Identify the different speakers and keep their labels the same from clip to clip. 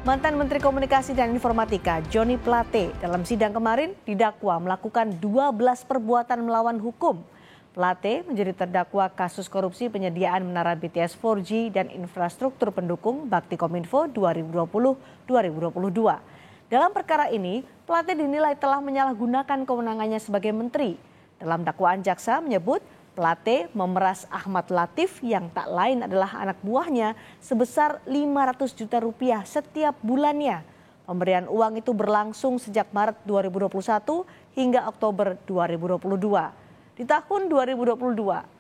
Speaker 1: Mantan Menteri Komunikasi dan Informatika Johnny Plate dalam sidang kemarin didakwa melakukan 12 perbuatan melawan hukum. Plate menjadi terdakwa kasus korupsi penyediaan menara BTS 4G dan infrastruktur pendukung Baktikominfo 2020-2022. Dalam perkara ini, Plate dinilai telah menyalahgunakan kewenangannya sebagai menteri. Dalam dakwaan jaksa menyebut Plate memeras Ahmad Latif yang tak lain adalah anak buahnya sebesar 500 juta rupiah setiap bulannya. Pemberian uang itu berlangsung sejak Maret 2021 hingga Oktober 2022. Di tahun 2022,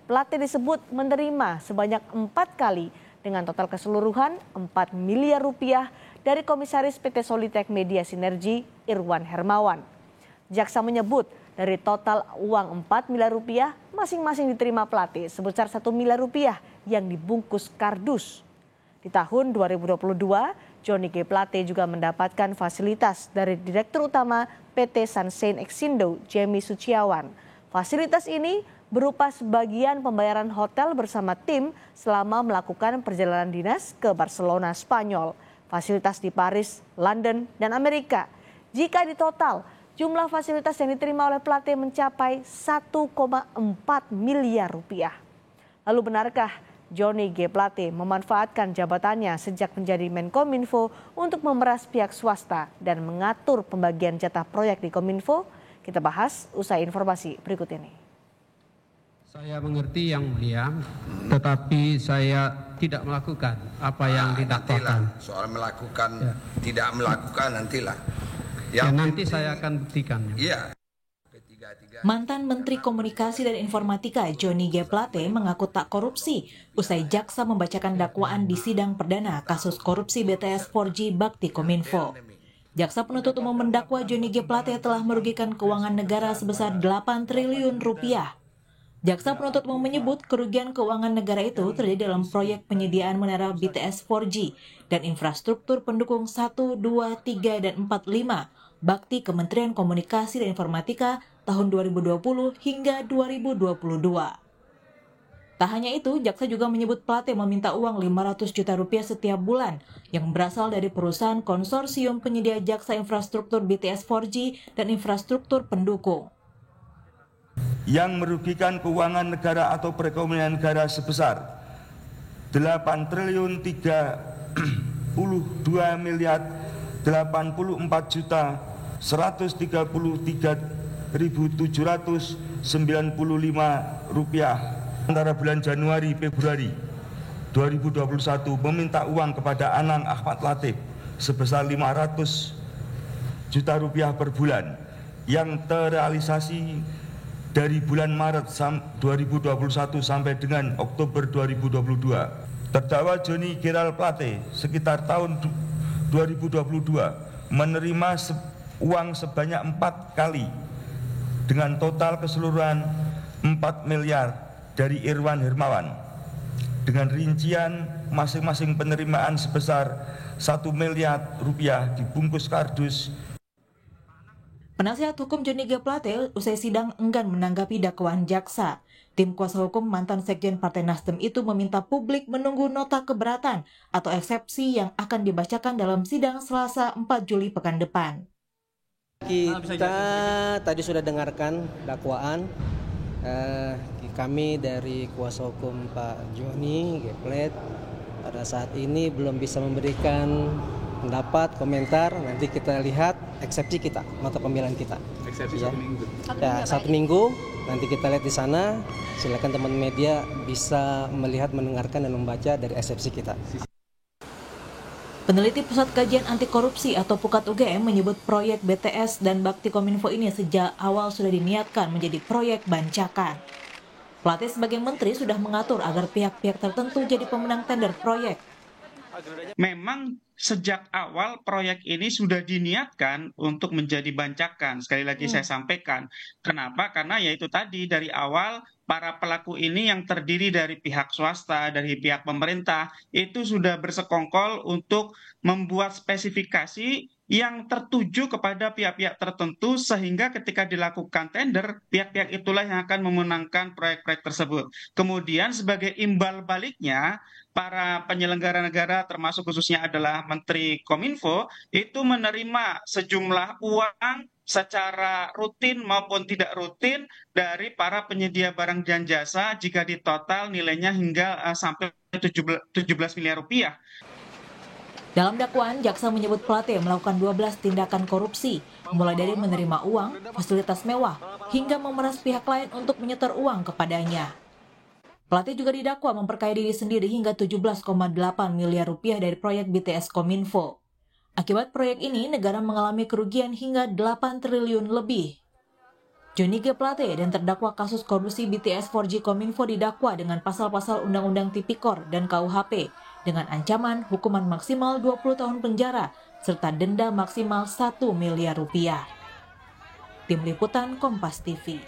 Speaker 1: Plate disebut menerima sebanyak 4 kali dengan total keseluruhan 4 miliar rupiah dari Komisaris PT Solitek Media Sinergi Irwan Hermawan. Jaksa menyebut dari total uang 4 miliar rupiah masing-masing diterima Plate sebesar 1 miliar rupiah yang dibungkus kardus. Di tahun 2022, Johnny G. Plate juga mendapatkan fasilitas dari Direktur Utama PT Sunshine Exindo, Jamie Suciawan. Fasilitas ini berupa sebagian pembayaran hotel bersama tim selama melakukan perjalanan dinas ke Barcelona, Spanyol, fasilitas di Paris, London, dan Amerika. Jika ditotal, jumlah fasilitas yang diterima oleh Plate mencapai 1,4 miliar rupiah. Lalu benarkah Johnny G. Plate memanfaatkan jabatannya sejak menjadi Menkominfo untuk memeras pihak swasta dan mengatur pembagian jatah proyek di Kominfo? Kita bahas usai informasi berikut ini.
Speaker 2: Saya mengerti yang mulia, tetapi saya tidak melakukan apa yang didakwakan.
Speaker 3: Soal melakukan, tidak melakukan nantilah.
Speaker 2: Nanti saya akan buktikan.
Speaker 3: Iya.
Speaker 4: Mantan Menteri Komunikasi dan Informatika Johnny G. Plate mengaku tak korupsi usai jaksa membacakan dakwaan di sidang perdana kasus korupsi BTS 4G Baktikominfo. Jaksa penuntut umum mendakwa Johnny G. Plate telah merugikan keuangan negara sebesar 8 triliun rupiah. Jaksa penuntut umum menyebut kerugian keuangan negara itu terjadi dalam proyek penyediaan menara BTS 4G dan infrastruktur pendukung 1, 2, 3, dan 4, 5 Bakti Kementerian Komunikasi dan Informatika tahun 2020 hingga 2022. Tak hanya itu, jaksa juga menyebut Plate meminta uang 500 juta rupiah setiap bulan yang berasal dari perusahaan konsorsium penyedia jaksa infrastruktur BTS 4G dan infrastruktur pendukung.
Speaker 5: Yang merugikan keuangan negara atau perekonomian negara sebesar 8 triliun 32 miliar 84 juta 133.795 rupiah antara bulan Januari Februari 2021 meminta uang kepada Anang Ahmad Latif sebesar 500 juta rupiah per bulan yang terrealisasi dari bulan Maret 2021 sampai dengan Oktober 2022. Terdakwa Johnny G. Plate sekitar tahun 2022 menerima uang sebanyak 4 kali dengan total keseluruhan 4 miliar dari Irwan Hermawan dengan rincian masing-masing penerimaan sebesar 1 miliar rupiah dibungkus kardus.
Speaker 4: Penasihat hukum Johnny G. Plate usai sidang enggan menanggapi dakwaan jaksa. Tim kuasa hukum mantan Sekjen Partai Nasdem itu meminta publik menunggu nota keberatan atau eksepsi yang akan dibacakan dalam sidang Selasa 4 Juli pekan depan.
Speaker 6: Kita tadi sudah dengarkan dakwaan. Kami dari kuasa hukum Pak Johnny G. Plate pada saat ini belum bisa memberikan pendapat, komentar. Nanti kita lihat eksepsi kita, nota pembelaan kita.
Speaker 7: Eksepsi ya. 1 minggu.
Speaker 6: Ya, 1 minggu. Nanti kita lihat di sana. Silakan teman media bisa melihat, mendengarkan, dan membaca dari eksepsi kita.
Speaker 4: Peneliti Pusat Kajian Anti Korupsi atau Pukat UGM menyebut proyek BTS dan Baktikominfo ini sejak awal sudah diniatkan menjadi proyek bancakan. Plate sebagai menteri sudah mengatur agar pihak-pihak tertentu jadi pemenang tender proyek.
Speaker 8: Memang sejak awal proyek ini sudah diniatkan untuk menjadi bancakan. Sekali lagi saya sampaikan. Kenapa? Karena yaitu tadi dari awal para pelaku ini yang terdiri dari pihak swasta, dari pihak pemerintah, itu sudah bersekongkol untuk membuat spesifikasi yang tertuju kepada pihak-pihak tertentu sehingga ketika dilakukan tender, pihak-pihak itulah yang akan memenangkan proyek-proyek tersebut. Kemudian sebagai imbal baliknya, para penyelenggara negara termasuk khususnya adalah Menteri Kominfo itu menerima sejumlah uang secara rutin maupun tidak rutin dari para penyedia barang dan jasa jika ditotal nilainya hingga sampai 17 miliar rupiah.
Speaker 4: Dalam dakwaan, jaksa menyebut Plate melakukan 12 tindakan korupsi, mulai dari menerima uang, fasilitas mewah, hingga memeras pihak lain untuk menyetor uang kepadanya. Plate juga didakwa memperkaya diri sendiri hingga 17,8 miliar rupiah dari proyek BTS Kominfo. Akibat proyek ini, negara mengalami kerugian hingga 8 triliun lebih. Johnny G. Plate dan terdakwa kasus korupsi BTS 4G Kominfo didakwa dengan pasal-pasal Undang-Undang Tipikor dan KUHP dengan ancaman hukuman maksimal 20 tahun penjara serta denda maksimal 1 miliar rupiah. Tim Liputan Kompas TV.